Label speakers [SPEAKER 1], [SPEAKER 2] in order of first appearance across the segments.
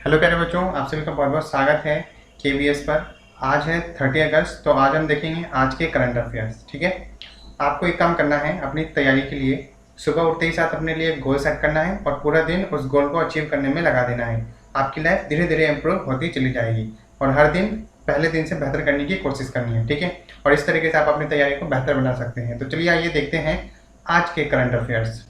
[SPEAKER 1] Hello प्यारे बच्चों, आप सभी का बहुत बहुत स्वागत है केवीएस पर। आज है 30 अगस्त। तो आज हम देखेंगे आज के करंट अफेयर्स। ठीक है, आपको एक काम करना है अपनी तैयारी के लिए। सुबह उठते ही साथ अपने लिए एक गोल सेट करना है और पूरा दिन उस गोल को अचीव करने में लगा देना है। आपकी लाइफ धीरे धीरे इम्प्रूव होती चली जाएगी और हर दिन पहले दिन से बेहतर करने की कोशिश करनी है। ठीक है, और इस तरीके से आप अपनी तैयारी को बेहतर बना सकते हैं। तो चलिए आइए देखते हैं आज के करंट अफेयर्स।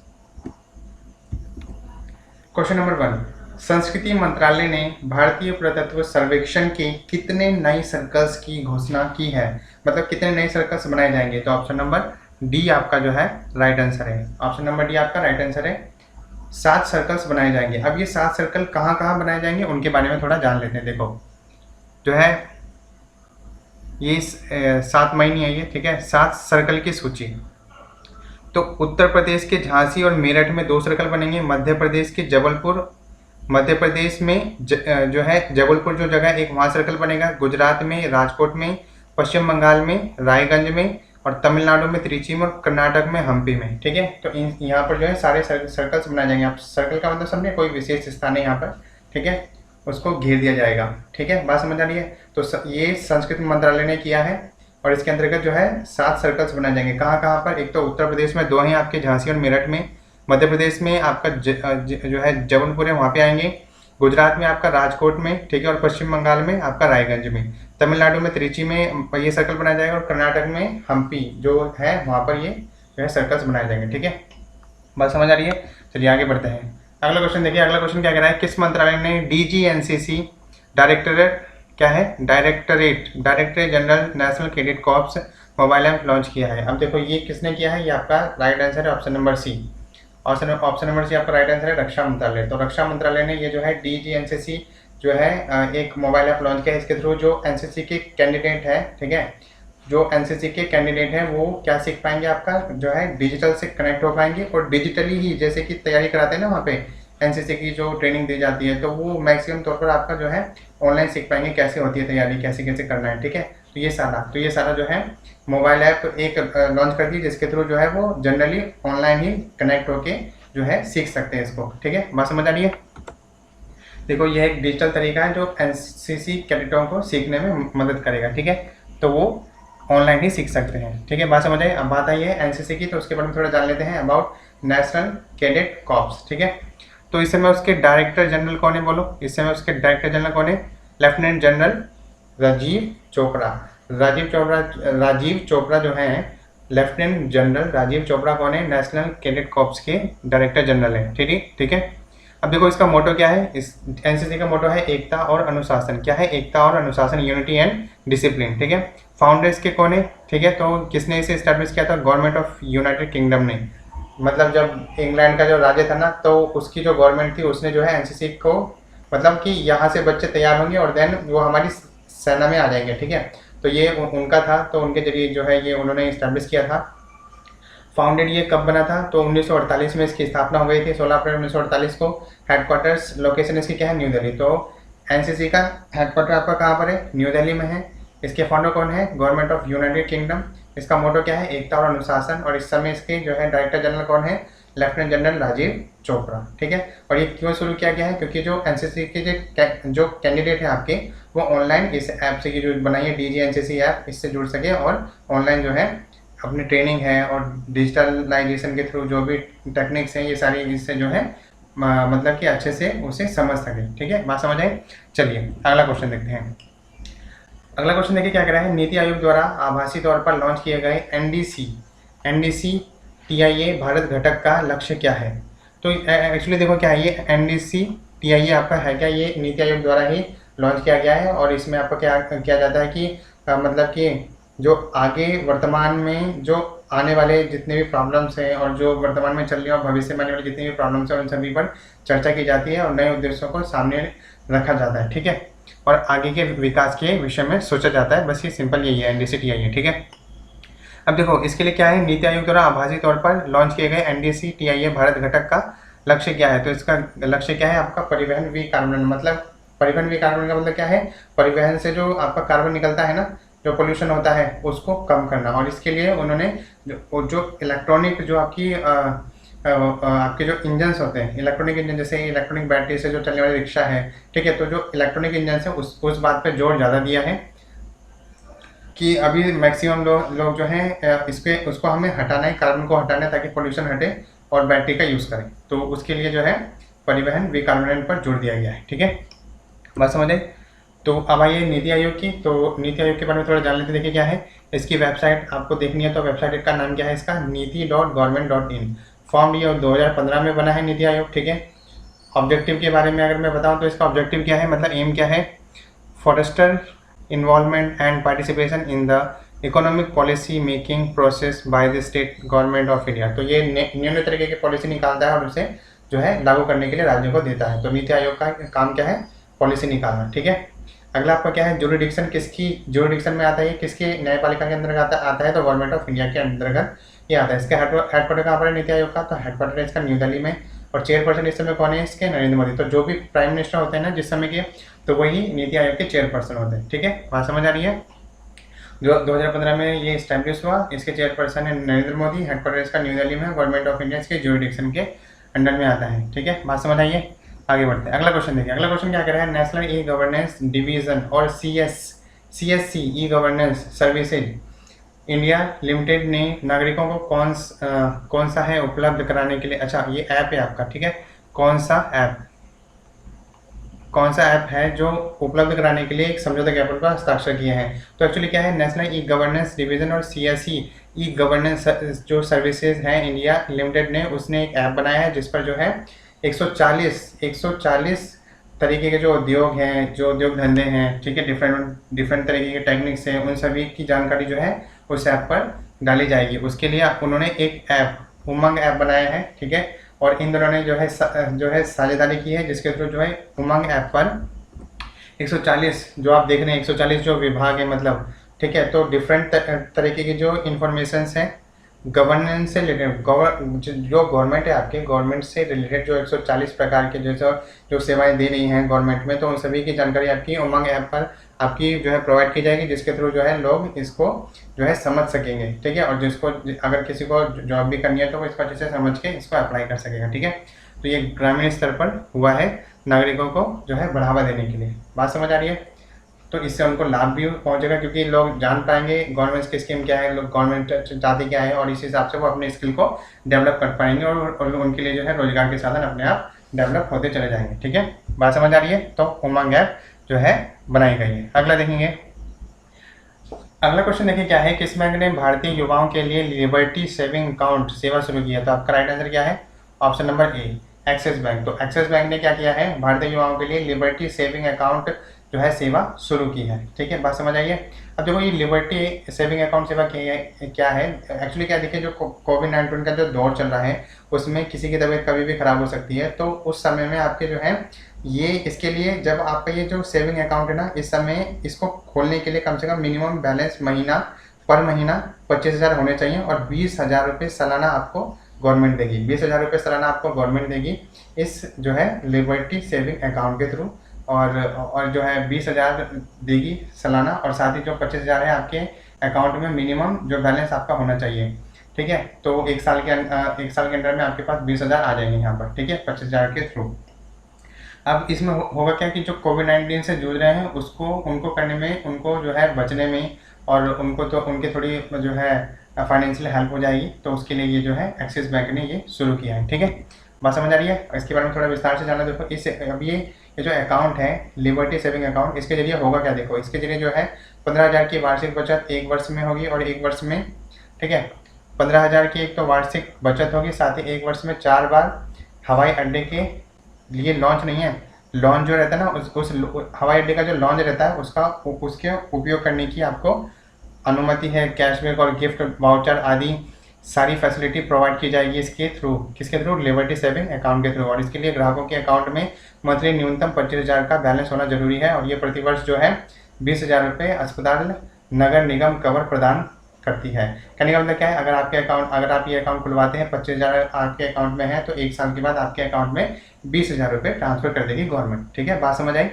[SPEAKER 1] क्वेश्चन नंबर 1, संस्कृति मंत्रालय ने भारतीय पुरातत्व सर्वेक्षण के कितने नए सर्कल्स की घोषणा की है? मतलब कितने नए सर्कल्स बनाए जाएंगे? तो ऑप्शन नंबर डी आपका जो है राइट आंसर है। ऑप्शन नंबर डी आपका राइट आंसर है। 7 सर्कल्स बनाए जाएंगे। अब ये 7 सर्कल कहाँ कहाँ बनाए जाएंगे उनके बारे में थोड़ा जान लेते हैं। देखो जो है ये 7 मई नहीं है ये, ठीक है, 7 सर्कल की सूची। तो उत्तर प्रदेश के झांसी और मेरठ में 2 सर्कल बनेंगे। मध्य प्रदेश के जबलपुर, मध्य प्रदेश में जो है जबलपुर जो जगह एक वहाँ सर्कल बनेगा। गुजरात में राजकोट में, पश्चिम बंगाल में रायगंज में, और तमिलनाडु में त्रिची में, और कर्नाटक में हम्पी में। ठीक है, तो यहाँ पर जो है सारे सर्कल्स बनाए जाएंगे। आप सर्कल का मतलब समझे, कोई विशेष स्थान है यहाँ पर, ठीक है, उसको घेर दिया जाएगा। ठीक है, बात समझ आ रही है? तो ये संस्कृति मंत्रालय ने किया है और इसके अंतर्गत जो है 7 सर्कल्स बनाए जाएंगे। कहाँ कहाँ पर? एक तो उत्तर प्रदेश में 2 हैं आपके, झांसी और मेरठ में। मध्य प्रदेश में आपका जो है जबलपुर है, वहाँ पे आएंगे। गुजरात में आपका राजकोट में, ठीक है, और पश्चिम बंगाल में आपका रायगंज में। तमिलनाडु में त्रिची में ये सर्कल बनाया जाएगा, और कर्नाटक में हम्पी जो है वहाँ पर ये जो है सर्कल्स बनाए जाएंगे। ठीक है, बात समझ आ रही है? चलिए आगे बढ़ते हैं। अगला क्वेश्चन देखिए। अगला क्वेश्चन क्या कह रहा है? किस मंत्रालय ने DGNCC डायरेक्टरेट क्या है directorate general national cadet corps mobile app launch किया है? अब देखो ये किसने किया है, ये आपका राइट आंसर है option number C. Option number C आपका राइट आंसर है, रक्षा मंत्रालय। तो रक्षा मंत्रालय ने ये जो है DGNCC जो है एक मोबाइल ऐप लॉन्च किया है। इसके थ्रू जो एनसीसी के कैंडिडेट है, ठीक है, जो एनसीसी के कैंडिडेट हैं वो क्या सीख पाएंगे, आपका जो है डिजिटल से कनेक्ट हो पाएंगे और डिजिटली ही जैसे कि तैयारी कराते हैं ना वहाँ पे एनसीसी की जो ट्रेनिंग दी जाती है, तो वो मैक्सिमम तौर पर आपका जो है ऑनलाइन सीख पाएंगे कैसे होती है तैयारी, कैसे कैसे करना है। ठीक है, तो ये सारा जो है मोबाइल ऐप एक लॉन्च कर दी, जिसके थ्रू जो है वो जनरली ऑनलाइन ही कनेक्ट होके जो है सीख सकते हैं इसको। ठीक है, बात समझ आ रही है? देखो ये एक डिजिटल तरीका है जो एनसीसी कैडेटों को सीखने में मदद करेगा। ठीक है, तो वो ऑनलाइन ही सीख सकते हैं। ठीक है, बात समझ आई? अब बात आई है एनसीसी की, तो उसके बारे में थोड़ा जान लेते हैं अबाउट नेशनल कैडेट कॉर्प्स। ठीक है, तो इस समय उसके डायरेक्टर जनरल कौन है? बोलो, इस समय उसके डायरेक्टर जनरल कौन है? Lieutenant general Rajiv Chopra. राजीव चोपड़ा जो है लेफ्टिनेंट जनरल राजीव चोपड़ा कौन है? नेशनल कैडेट कॉर्प्स के डायरेक्टर जनरल है। ठीक है। अब देखो इसका मोटो क्या है, इस एनसीसी का मोटो है एकता और अनुशासन। क्या है? एकता और अनुशासन, यूनिटी एंड डिसिप्लिन। ठीक है, फाउंडर्स के कौन है? ठीक है, तो किसने इसे स्टैब्लिश किया था? गवर्नमेंट ऑफ यूनाइटेड किंगडम ने। मतलब जब इंग्लैंड का जो राज्य था ना, तो उसकी जो गवर्नमेंट थी उसने जो है एनसीसी को, मतलब कि यहाँ से बच्चे तैयार होंगे और देन वो हमारी सेना में आ जाएंगे। ठीक है, तो ये उनका था, तो उनके जरिए जो है ये उन्होंने इस्टेब्लिश किया था। फाउंडेड ये कब बना था? तो 1948 में इसकी स्थापना हो गई थी, 16 अप्रैल 1948 को। हेडक्वार्टर्स लोकेशन इसकी क्या है? न्यू दिल्ली। तो एनसीसी का हेडक्वार्टर आपका कहाँ पर है? न्यू दिल्ली में है। इसके फाउंडर कौन है? Government of United kingdom. इसका मोटो क्या है? एकता और अनुशासन। और इस समय इसके जो है डायरेक्टर जनरल कौन है? Lieutenant general Rajiv Chopra. ठीक है, और ये क्यों शुरू किया गया है? क्योंकि जो एनसीसी के जो कैंडिडेट है आपके, वो ऑनलाइन इस ऐप से जो बनाई है DGNCC ऐप, इससे जुड़ सके और ऑनलाइन जो है अपनी ट्रेनिंग है और डिजिटलाइजेशन के थ्रू जो भी टेक्निक्स हैं ये सारी इससे जो है मतलब कि अच्छे से उसे समझ सके। ठीक है, बात समझ आई? चलिए अगला क्वेश्चन देखते हैं। अगला क्वेश्चन देखिए क्या कह रहा है? नीति आयोग द्वारा आभासी तौर पर लॉन्च किए गए एनडीसी TIA भारत घटक का लक्ष्य क्या है? तो एक्चुअली देखो क्या है, ये NDC TIA आपका है क्या? ये नीति आयोग द्वारा ही लॉन्च किया गया है और इसमें आपका क्या किया जाता है कि मतलब कि जो आगे वर्तमान में जो आने वाले जितने भी प्रॉब्लम्स हैं और जो वर्तमान में चल रही है और भविष्य में आने वाली जितनी भी प्रॉब्लम्स हैं उन सभी पर चर्चा की जाती है और नए उद्देश्यों को सामने रखा जाता है। ठीक है, और आगे के विकास के विषय में सोचा जाता है। बस ये सिंपल यही है, NDC TIA। ठीक है, अब देखो इसके लिए क्या है, नीति आयोग द्वारा आभासी तौर पर लॉन्च किए गए NDC TIA भारत घटक का लक्ष्य क्या है? तो इसका लक्ष्य क्या है आपका? परिवहन विकार्बन। मतलब परिवहन विकार्बन का मतलब क्या है? परिवहन से जो आपका कार्बन निकलता है ना, जो पोल्यूशन होता है उसको कम करना। और इसके लिए उन्होंने जो इलेक्ट्रॉनिक जो आपकी आपके जो इंजन्स होते हैं इलेक्ट्रॉनिक इंजन, जैसे इलेक्ट्रॉनिक बैटरी से जो चलने वाली रिक्शा है, ठीक है, तो जो इलेक्ट्रॉनिक इंजन है उस बात पे जोर ज़्यादा दिया है कि अभी मैक्सिमम लोग जो हैं उसको हमें हटाना है, कार्बन को हटाना है ताकि पोल्यूशन हटे और बैटरी का यूज़ करें। तो उसके लिए जो है परिवहन विकार्बोनेट पर जोर दिया गया है। ठीक है, बात समझ आई। तो अब आइए नीति आयोग की। तो नीति आयोग के बारे में थोड़ा जान लेते, देखिए क्या है इसकी वेबसाइट आपको देखनी है। तो वेबसाइट का नाम क्या है इसका, नीति.government.in। फॉर्म ये 2015 में बना है नीति आयोग। ठीक है, ऑब्जेक्टिव के बारे में अगर मैं बताऊं तो इसका ऑब्जेक्टिव क्या है, मतलब एम क्या है, forester involvement and participation in the economic policy making process by the state government of India. तो ये निम्न तरीके की पॉलिसी निकालता है और उसे जो है लागू करने के लिए राज्यों को देता है। तो नीति आयोग का काम क्या है, पॉलिसी निकालना। ठीक है, अगला आपका क्या है, ज्यूरिडिक्शन किसकी ज्यूरिडिक्शन में आता है, किसके न्यायपालिका के अंतर्गत आता है, तो गवर्नमेंट ऑफ इंडिया के अंतर्गत ये आता है। इसका हेडक्वार्टर कहाँ पर है नीति आयोग का, तो हेडक्वार्टर है इसका न्यू दिल्ली में। और चेयरपर्सन इस समय कौन है इसके, नरेंद्र मोदी। तो जो भी प्राइम मिनिस्टर होते हैं ना जिस समय के, तो वही नीति आयोग के चेयरपर्सन होते हैं। ठीक है, बात समझ आ रही है। जो 2015 में ये स्टैब्लिश हुआ, इसके चेयरपर्सन है नरेंद्र मोदी, हेडक्वार्टर इसका न्यू दिल्ली में, गवर्नमेंट ऑफ इंडिया इसके ज्यूरिडिक्शन के अंडर में आता है। ठीक है, बात समझ आइए, आगे बढ़ते हैं। अगला क्वेश्चन देखिए, अगला क्वेश्चन क्या कह रहा है, नेशनल ई गवर्नेंस डिवीजन और CSC e governance services India limited ने नागरिकों को कौन सा है उपलब्ध कराने के लिए, अच्छा ये ऐप है आपका। ठीक है, कौन सा ऐप है जो उपलब्ध कराने के लिए एक समझौता ज्ञापन पर हस्ताक्षर किए हैं। तो एक्चुअली क्या है, नेशनल ई गवर्नेंस डिवीजन और CSC ई गवर्नेंस जो सर्विसेज हैं इंडिया लिमिटेड ने, उसने एक ऐप बनाया है जिस पर जो है 140 तरीके के जो उद्योग हैं, जो उद्योग धंधे हैं, ठीक है, डिफरेंट तरीके के टेक्निक्स हैं, उन सभी की जानकारी जो है उस ऐप पर डाली जाएगी। उसके लिए उन्होंने एक ऐप उमंग ऐप बनाया है। ठीक है, और इन दोनों ने जो है साझेदारी की है, जिसके थ्रू जो है उमंग ऐप पर 140 जो आप देख रहे हैं 140 जो विभाग है मतलब, ठीक है, तो डिफरेंट तरीके की जो इन्फॉर्मेशंस हैं गवर्नेंस से रिलेटेड, जो गवर्नमेंट है आपके, गवर्नमेंट से रिलेटेड जो 140 प्रकार के जो सेवाएं दे रही हैं गवर्नमेंट में, तो उन सभी की जानकारी आपकी उमंग ऐप पर आपकी जो है प्रोवाइड की जाएगी, जिसके थ्रू जो है लोग इसको जो है समझ सकेंगे। ठीक है, और जिसको अगर किसी को जॉब भी करनी है तो वो इसको अच्छे से समझ के इसको अप्लाई कर सकेगा। ठीक है, तो ये ग्रामीण स्तर पर हुआ है नागरिकों को जो है बढ़ावा देने के लिए। बात समझ आ रही है। तो इससे उनको लाभ भी पहुंचेगा क्योंकि लोग जान पाएंगे गवर्नमेंट की स्कीम क्या है, लोग गवर्नमेंट चाहती क्या है, और इस हिसाब से वो अपने स्किल को डेवलप कर पाएंगे और उनके लिए जो है रोजगार के साधन अपने आप डेवलप होते चले जाएंगे। ठीक है, बात समझ आ रही है। तो उमंग ऐप जो है बनाई गई है। अगला देखेंगे, अगला क्वेश्चन देखिए क्या है, किस बैंक ने भारतीय युवाओं के लिए लिबर्टी सेविंग अकाउंट सेवा शुरू की है। तो आपका राइट आंसर क्या है, option number A, axis bank. तो एक्सिस बैंक ने क्या किया है, भारतीय युवाओं के लिए लिबर्टी सेविंग अकाउंट जो है सेवा शुरू की है। ठीक है, बात समझ आइए। अब देखो ये लिबर्टी सेविंग अकाउंट सेवा क्या है एक्चुअली क्या, देखिए जो कोविड-19 का जो दौर चल रहा है उसमें किसी की तबीयत कभी भी खराब हो सकती है, तो उस समय में आपके जो है ये इसके लिए जब आपका ये जो सेविंग अकाउंट है ना, इस समय इसको खोलने के लिए कम से कम मिनिमम बैलेंस पर महीना 25,000 होने चाहिए और 20,000 रुपये सालाना आपको गवर्नमेंट देगी। 20,000 रुपये सालाना आपको गवर्नमेंट देगी इस जो है लिबर्टी सेविंग अकाउंट के थ्रू, और जो है 20,000 देगी सालाना, और साथ ही जो 25,000 है आपके अकाउंट में मिनिमम जो बैलेंस आपका होना चाहिए। ठीक है, तो एक साल के अंदर में आपके पास 20,000 आ जाएंगे यहाँ पर। ठीक है, 25,000 के थ्रू। अब इसमें होगा क्या कि जो कोविड-19 से जूझ रहे हैं उनको करने में, उनको जो है बचने में, और उनकी थोड़ी जो है फाइनेंशियल हेल्प हो जाएगी। तो उसके लिए ये जो है एक्सिस बैंक ने ये शुरू किया है। ठीक है, बात समझ आ रही है। इसके बारे में थोड़ा विस्तार से जाना। देखो अब ये जो अकाउंट है लिबर्टी सेविंग अकाउंट, इसके जरिए होगा क्या, देखो इसके जरिए जो है 15,000 की वार्षिक बचत 1 वर्ष में होगी, और 1 वर्ष में, ठीक है, 15,000 की एक तो वार्षिक बचत होगी, साथ ही 1 वर्ष में 4 बार हवाई अड्डे के लिए लॉन्च नहीं है, लॉन्च जो रहता है ना उस हवाई अड्डे का जो लॉन्च रहता है उसके उपयोग करने की आपको अनुमति है। कैशबैक और गिफ्ट वाउचर आदि सारी फैसिलिटी प्रोवाइड की जाएगी इसके थ्रू, किसके थ्रू, लिबर्टी सेविंग अकाउंट के थ्रू। और इसके लिए ग्राहकों के अकाउंट में मंथली न्यूनतम 25,000 का बैलेंस होना जरूरी है, और ये प्रतिवर्ष जो है 20,000 रुपये अस्पताल नगर निगम कवर प्रदान करती है। कहने का मतलब क्या है, अगर आप ये अकाउंट खुलवाते हैं, 25,000 आपके अकाउंट में है, तो 1 साल के बाद आपके अकाउंट में 20,000 रुपये ट्रांसफर कर देगी गवर्नमेंट। ठीक है, बात समझ आई।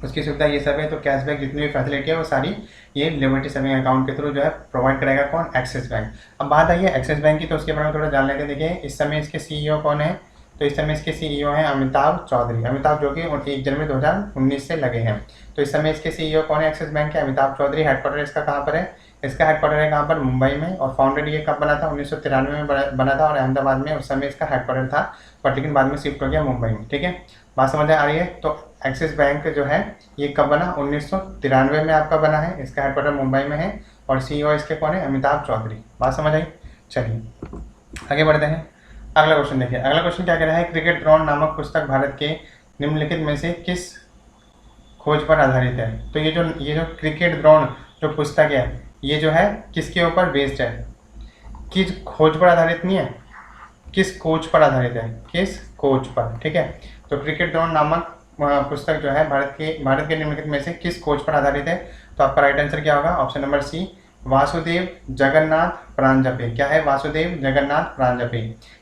[SPEAKER 1] उसकी सुविधा ये सब है। तो कैशबैक जितनी भी फैसिलिटी है वो सारी ये लिबर्टी सेविंग अकाउंट के थ्रू जो है प्रोवाइड करेगा कौन, एक्सिस बैंक। अब बात आई है एक्सिस बैंक की, तो उसके बारे में थोड़ा जान लेते हैं। देखिए इस समय इसके CEO कौन है, तो इस समय इसके CEO हैं अमिताभ चौधरी, अमिताभ जो कि 1 जनवरी 2019 से लगे हैं। तो इस समय इसके CEO कौन है एक्सिस बैंक के, अमिताभ चौधरी। हेडक्वार्टर इसका कहाँ पर है, इसका हेडक्वार्टर है कहाँ पर, मुंबई में। और फाउंडेड ये कब बना था, 1993 में बना था, और अहमदाबाद में उस समय इसका हेडक्वार्टर था, बट लेकिन बाद में शिफ्ट हो गया मुंबई में। ठीक है, बात समझ आ रही है। तो एक्सिस बैंक जो है ये कब बना, 1993 में आपका बना है, इसका हेडक्वार्टर मुंबई में है, और CEO इसके कौन है, अमिताभ चौधरी। बात समझ आई। चलिए आगे बढ़ते हैं। अगला क्वेश्चन देखिए, अगला क्वेश्चन क्या कह रहा है, क्रिकेट ग्राउंड नामक पुस्तक भारत के निम्नलिखित में से किस खोज पर आधारित है। तो ये जो क्रिकेट ग्राउंड जो पुस्तक है ये जो है किसके ऊपर बेस्ड है, किस खोज पर आधारित नहीं है, किस कोच पर आधारित है, किस कोच पर। ठीक है, तो क्रिकेट ग्राउंड नामक पुस्तक जो है भारत के निम्नलिखित में से किस कोच पर आधारित है। तो आपका राइट आंसर क्या होगा, option number C, Vasudev Jagannath Paranjpe. क्या है, वासुदेव जगन्नाथ प्रांजपे,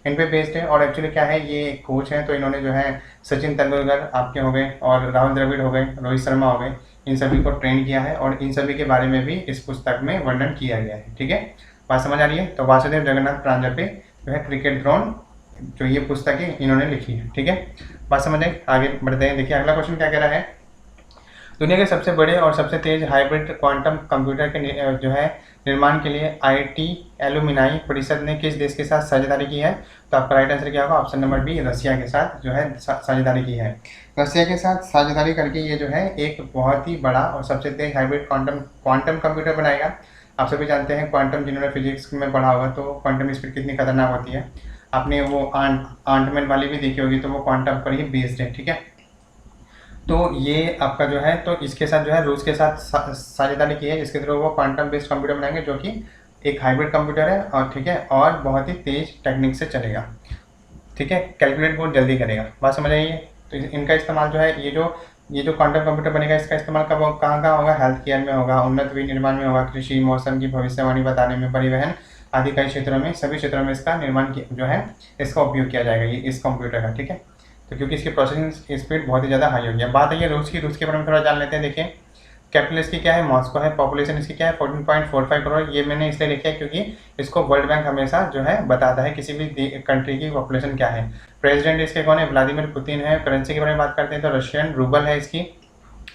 [SPEAKER 1] इन पे बेस्ड है। और एक्चुअली क्या है, ये कोच हैं, तो इन्होंने जो है सचिन तेंदुलकर आपके हो गए, और राहुल द्रविड़ हो गए, रोहित शर्मा हो गए, इन सभी को ट्रेन किया है, और इन सभी के बारे में भी इस पुस्तक में वर्णन किया गया है। ठीक है, बात समझ आ रही है। तो वासुदेव जगन्नाथ प्रांजपे जो है क्रिकेट ग्राउंड जो ये पुस्तक है इन्होंने लिखी है। ठीक है, बात समझ आई। आगे बढ़ते हैं। देखिए अगला क्वेश्चन क्या कह रहा है, दुनिया के सबसे बड़े और सबसे तेज हाइब्रिड क्वांटम कंप्यूटर के जो है निर्माण के लिए IIT एलुमिनाई परिषद ने किस देश के साथ साझेदारी की है। तो आपका राइट आंसर क्या होगा, ऑप्शन नंबर बी, रसिया के साथ जो है साझेदारी की है। रसिया के साथ साझेदारी करके ये जो है एक बहुत ही बड़ा और सबसे तेज हाइब्रिड क्वांटम कंप्यूटर बनाएगा। आप सभी जानते हैं क्वांटम, जिन्होंने फिजिक्स में पढ़ा होगा, तो क्वांटम स्पीड कितनी खतरनाक होती है। आपने वो आंटमैन वाली भी देखी होगी, तो वो क्वांटम पर ही बेस्ड है। ठीक है, तो ये आपका जो है, तो इसके साथ जो है रूस के साथ साझेदारी की है, जिसके थ्रू वो क्वांटम बेस्ड कंप्यूटर बनाएंगे, जो कि एक हाइब्रिड कंप्यूटर है, और ठीक है, और बहुत ही तेज टेक्निक से चलेगा। ठीक है, कैलकुलेट बहुत जल्दी करेगा। बात समझ आइए। तो इनका इस्तेमाल जो है, ये जो क्वांटम कंप्यूटर बनेगा, इसका इस्तेमाल कब कहाँ होगा, हेल्थ केयर में होगा, उन्नत विनिर्माण में होगा, कृषि, मौसम की भविष्यवाणी बताने में, परिवहन आदि कई क्षेत्रों में, सभी क्षेत्रों में इसका निर्माण जो है इसका उपयोग किया जाएगा, ये इस कंप्यूटर का। ठीक है, तो क्योंकि इसकी प्रोसेसिंग स्पीड बहुत ही ज़्यादा हाई होगी। अब बात है ये रूस के बारे में थोड़ा जान लेते हैं। देखिए कैपिटल इसकी क्या है, मॉस्को है, पॉपुलेशन इसकी क्या है 14.45 करोड़। ये मैंने इसलिए लिखा है क्योंकि इसको वर्ल्ड बैंक हमेशा जो है बताता है किसी भी कंट्री की पॉपुलेशन क्या है। प्रेसिडेंट इसके कौन है, व्लादिमीर पुतिन है। करेंसी के बारे में बात करते हैं तो रशियन रूबल है इसकी,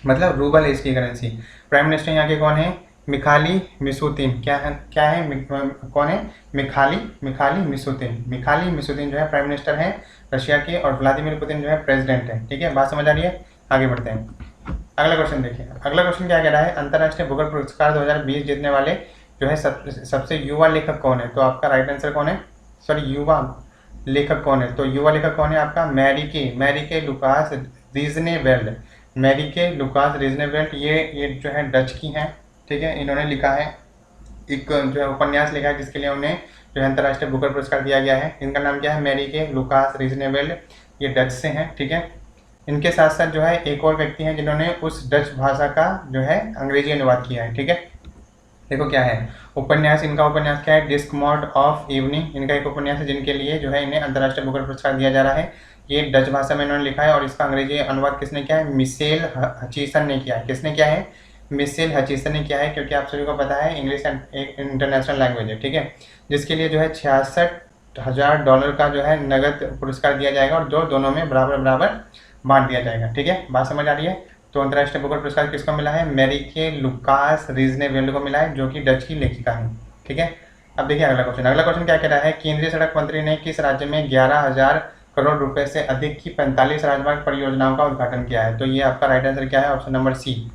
[SPEAKER 1] मतलब रूबल है इसकी करेंसी। प्राइम मिनिस्टर यहाँ के कौन है, मिखाली मिशुतिन। क्या है कौन है, मिखाली मिशुतिन जो है प्राइम मिनिस्टर है रशिया के, और व्लादिमीर पुतिन जो है प्रेसिडेंट है। ठीक है, बात समझ आ रही है। आगे बढ़ते हैं। अगला क्वेश्चन देखिए, अगला क्वेश्चन क्या कह रहा है, अंतर्राष्ट्रीय भूगोल पुरस्कार 2020 जीतने वाले जो है सबसे युवा लेखक कौन है। तो आपका राइट आंसर कौन है, सॉरी युवा लेखक कौन है। तो युवा लेखक कौन है आपका, मैरीके लुकास रीजनेवेल्ड। मैरीके लुकास रीजनेवेल्ड ये जो है डच की हैं। ठीक है, इन्होंने लिखा है एक जो है उपन्यास लिखा है, जिसके लिए उन्हें जो है अंतर्राष्ट्रीय भूगोल पुरस्कार दिया गया है। इनका नाम क्या है, मैरीके लुकास रीजनेवेल्ड, ये डच से हैं। ठीक है, इनके साथ साथ जो है एक और व्यक्ति हैं जिन्होंने उस डच भाषा का जो है अंग्रेजी अनुवाद किया है। ठीक है, देखो क्या है उपन्यास, इनका उपन्यास क्या है, डिस्क मोड ऑफ इवनिंग, इनका एक उपन्यास है जिनके लिए जो है इन्हें अंतर्राष्ट्रीय भूगोल पुरस्कार दिया जा रहा है। ये डच भाषा में इन्होंने लिखा है, और इसका अंग्रेजी अनुवाद किसने किया है, मिशेल हचिसन ने किया है। किसने किया है, मिशेल हचिसन ने किया है, क्योंकि आप सभी को पता है इंग्लिश एक इंटरनेशनल लैंग्वेज है। ठीक है, जिसके लिए जो है $66,000 का जो है नगद पुरस्कार दिया जाएगा, और जो दोनों में बराबर बांट दिया जाएगा। ठीक है, बात समझ आ रही है। तो अंतर्राष्ट्रीय भूगोल पुरस्कार किसको मिला है, मैरीके लुकास रीजनेवेल्ड को मिला है, जो कि डच की लेखिका है। ठीक है, अब देखिए अगला क्वेश्चन क्या कह रहा है, केंद्रीय सड़क मंत्री ने किस राज्य में 11,000 करोड़ रुपए से अधिक की 45 राजमार्ग परियोजनाओं का उद्घाटन किया है। तो ये आपका राइट आंसर क्या है, ऑप्शन नंबर सी,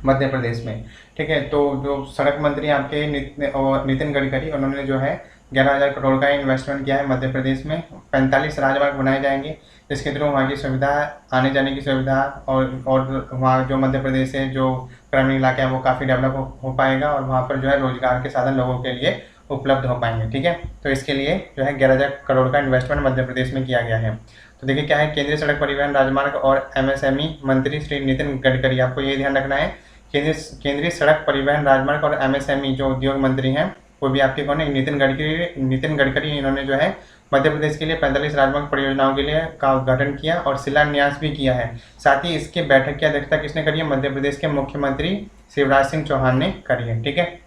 [SPEAKER 1] मध्य प्रदेश में। ठीक है, तो जो सड़क मंत्री आपके नितिन गडकरी, उन्होंने जो है 11,000 करोड़ का इन्वेस्टमेंट किया है मध्य प्रदेश में। 45 राजमार्ग बनाए जाएंगे, जिसके थ्रू वहाँ की सुविधा, आने जाने की सुविधा, और वहाँ जो मध्य प्रदेश है जो ग्रामीण इलाका है वो काफ़ी डेवलप हो पाएगा, और वहाँ पर जो है रोजगार के साधन लोगों के लिए उपलब्ध हो पाएंगे। ठीक है, तो इसके लिए जो है 11,000 करोड़ का इन्वेस्टमेंट मध्य प्रदेश में किया गया है। तो देखिए क्या है, केंद्रीय सड़क परिवहन राजमार्ग और MSME मंत्री श्री नितिन गडकरी, आपको ये ध्यान रखना है, केंद्रीय सड़क परिवहन राजमार्ग और MSME जो उद्योग मंत्री हैं वो भी आपके कौन है, नितिन गडकरी। इन्होंने जो है मध्य प्रदेश के लिए 45 राजमार्ग परियोजनाओं के लिए का उद्घाटन किया और शिलान्यास भी किया है। साथ ही इसके बैठक की अध्यक्षता किसने करी है? मध्य प्रदेश के मुख्यमंत्री शिवराज सिंह चौहान ने करी है। ठीक है,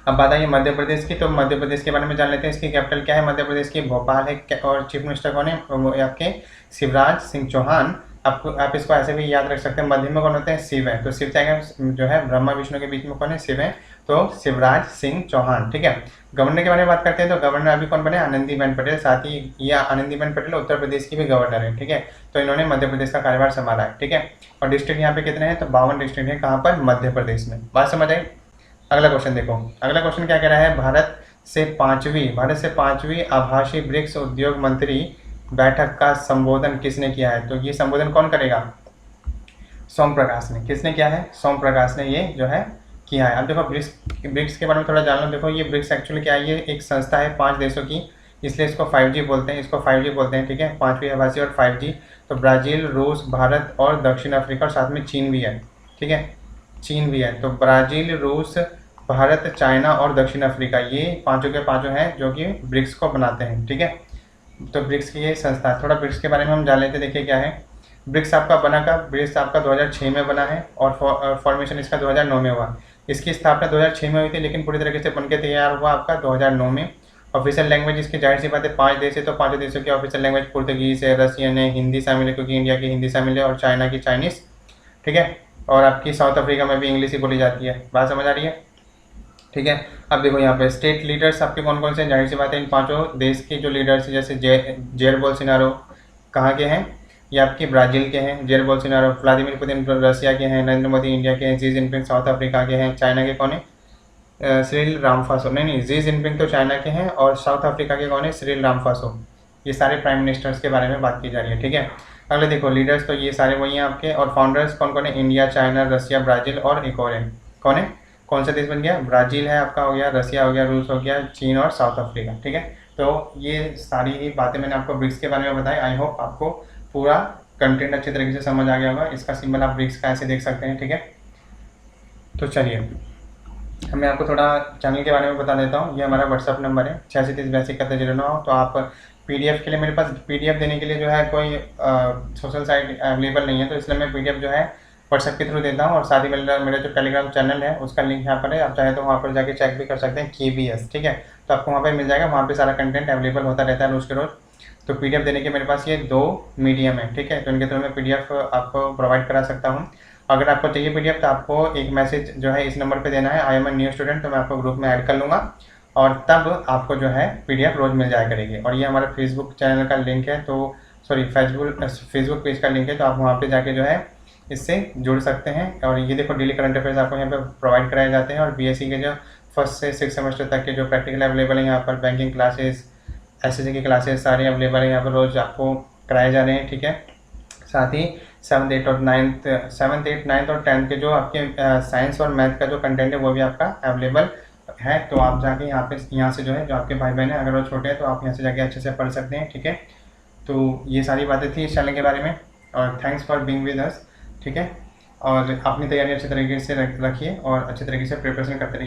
[SPEAKER 1] अब बात आई मध्य प्रदेश की, तो मध्य प्रदेश के बारे में जान लेते हैं। इसकी कैपिटल क्या है? मध्य प्रदेश की भोपाल है। और चीफ मिनिस्टर कौन है? वो आपके शिवराज सिंह चौहान। आप इसको ऐसे भी याद रख सकते हैं, मध्य में कौन होते हैं? शिव है, तो शिव चाहे जो है ब्रह्मा विष्णु के बीच में कौन है? शिव है, तो शिवराज सिंह चौहान। ठीक है, गवर्नर के बारे में बात करते हैं, तो गवर्नर अभी कौन बने? आनंदीबेन पटेल। साथ ही ये आनंदीबेन पटेल उत्तर प्रदेश की भी गवर्नर है। ठीक है, तो इन्होंने मध्य प्रदेश का कार्यभार संभाला है। ठीक है, और डिस्ट्रिक्ट यहाँ पे कितने हैं? तो 52 डिस्ट्रिक्ट है। कहाँ पर? मध्य प्रदेश में। बात समझ आई? अगला क्वेश्चन देखो, अगला क्वेश्चन क्या कह रहा है? भारत से पांचवी आभासी ब्रिक्स उद्योग मंत्री बैठक का संबोधन किसने किया है? तो ये संबोधन कौन करेगा? सोम प्रकाश ने। किसने किया है? सोम प्रकाश ने ये जो है किया है। अब देखो ब्रिक्स के बारे में थोड़ा जान लो। देखो ये ब्रिक्स एक्चुअली क्या है? ये एक संस्था है 5 देशों की, इसलिए इसको 5G बोलते हैं। ठीक है, 5वीं आभासी और 5G। तो ब्राज़ील, रूस, भारत और दक्षिण अफ्रीका और साथ में चीन भी है। ठीक है, चीन भी है। तो ब्राज़ील, रूस, भारत, चाइना और दक्षिण अफ्रीका, ये पांचों के पांचों हैं जो कि ब्रिक्स को बनाते हैं। ठीक है, तो ब्रिक्स की ये संस्था है। थोड़ा ब्रिक्स के बारे में हम जान लेते हैं। देखिए क्या है ब्रिक्स आपका बना कब? ब्रिक्स आपका 2006 में बना है और फॉर्मेशन इसका 2009 में हुआ। इसकी स्थापना 2006 में हुई थी, लेकिन पूरी तरीके से बनके तैयार हुआ आपका 2009 में। ऑफिशियल लैंग्वेज इसकी जाहिर सी बात है 5 देश है, तो 5 देशों की ऑफिशियल लैंग्वेज पुर्तगीज़ है, रशियन है, हिंदी शामिल है क्योंकि इंडिया की हिंदी शामिल है, और चाइना की चाइनीज़। ठीक है, और आपकी साउथ अफ्रीका में भी इंग्लिश ही बोली जाती है। बात समझ आ रही है? ठीक है, अब देखो यहाँ पे स्टेट लीडर्स आपके कौन कौन से? जाहिर सी बात है इन पांचों देश के जो लीडर्स हैं, जैसे जेयर बोल्सोनारो कहाँ के हैं? ये आपके ब्राज़ील के हैं, Jair Bolsonaro. Vladimir Putin Russia के हैं, नरेंद्र मोदी इंडिया के हैं, शी जिनपिंग साउथ अफ्रीका के हैं। चाइना के कौन है? Cyril Ramaphosa. नहीं, शी जिनपिंग तो चाइना के हैं, और साउथ अफ्रीका के कौन है? Cyril Ramaphosa. ये सारे प्राइम मिनिस्टर्स के बारे में बात की जा रही है। ठीक है, अगले देखो लीडर्स, तो ये सारे वही हैं आपके। और फाउंडर्स कौन कौन है? इंडिया, चाइना, रशिया, ब्राज़ील और एक और है। कौन है? कौन सा देश बन गया? ब्राज़ील है आपका, हो गया रशिया, हो गया रूस, हो गया चीन और साउथ अफ्रीका। ठीक है, तो ये सारी ही बातें मैंने आपको ब्रिक्स के बारे में बताई। आई होप आपको पूरा कंटेंट अच्छे तरीके से समझ आ गया होगा। इसका सिंबल आप ब्रिक्स का ऐसे देख सकते हैं। ठीक है, तो चलिए मैं आपको थोड़ा चैनल के बारे में बता देता हूँ। ये हमारा व्हाट्सअप नंबर है 8630827109। तो आप PDF के लिए, मेरे पास PDF देने के लिए जो है कोई सोशल साइट अवेलेबल नहीं है, तो इसलिए मैं PDF जो है व्हाट्सएप के थ्रू देता हूँ। और साथ ही मेरा जो टेलीग्राम चैनल है उसका लिंक यहाँ पर है, आप चाहे तो वहाँ पर जाके चेक भी कर सकते हैं, KBS। ठीक है, तो आपको वहाँ पर मिल जाएगा, वहाँ पर सारा कंटेंट अवेलेबल होता रहता है रोज़ के रोज़। तो PDF देने के मेरे पास ये 2 मीडियम है। ठीक है, तो इनके थ्रू मैं PDF आपको प्रोवाइड करा सकता हूँ। अगर आपको चाहिए PDF तो आपको एक मैसेज जो है इस नंबर पे देना है, I am a new student, तो मैं आपको ग्रुप में ऐड कर लूँगा और तब आपको जो है PDF रोज़ मिल जाया करेगी। और ये हमारा फेसबुक चैनल का लिंक है, तो सॉरी फेसबुक पेज का लिंक है, तो आप वहाँ पे जाके जो है इससे जुड़ सकते हैं। और ये देखो डेली करंट अफेयर्स आपको यहाँ पे प्रोवाइड कराए जाते हैं। और BSc के जो 1st से 6th सेमेस्टर तक के जो प्रैक्टिकल अवेलेबल है यहाँ पर, बैंकिंग क्लासेस, SSC की क्लासेस सारी अवेलेबल है यहाँ पर, रोज़ आपको कराए जा रहे हैं। ठीक है, साथ ही 7th, 8th और 10th के जो आपके साइंस और मैथ का जो कंटेंट है वो भी आपका अवेलेबल है। तो आप जाके यहाँ से जो है, जो आपके भाई बहन हैं अगर वो छोटे हैं, तो आप यहाँ से जाके अच्छे से पढ़ सकते हैं। ठीक है, तो ये सारी बातें थी इस चैनल के बारे में, और thanks for being with us. ठीक है, और अपनी तैयारी अच्छे तरीके से रखिए और अच्छे तरीके से प्रिपरेशन करते रहिए।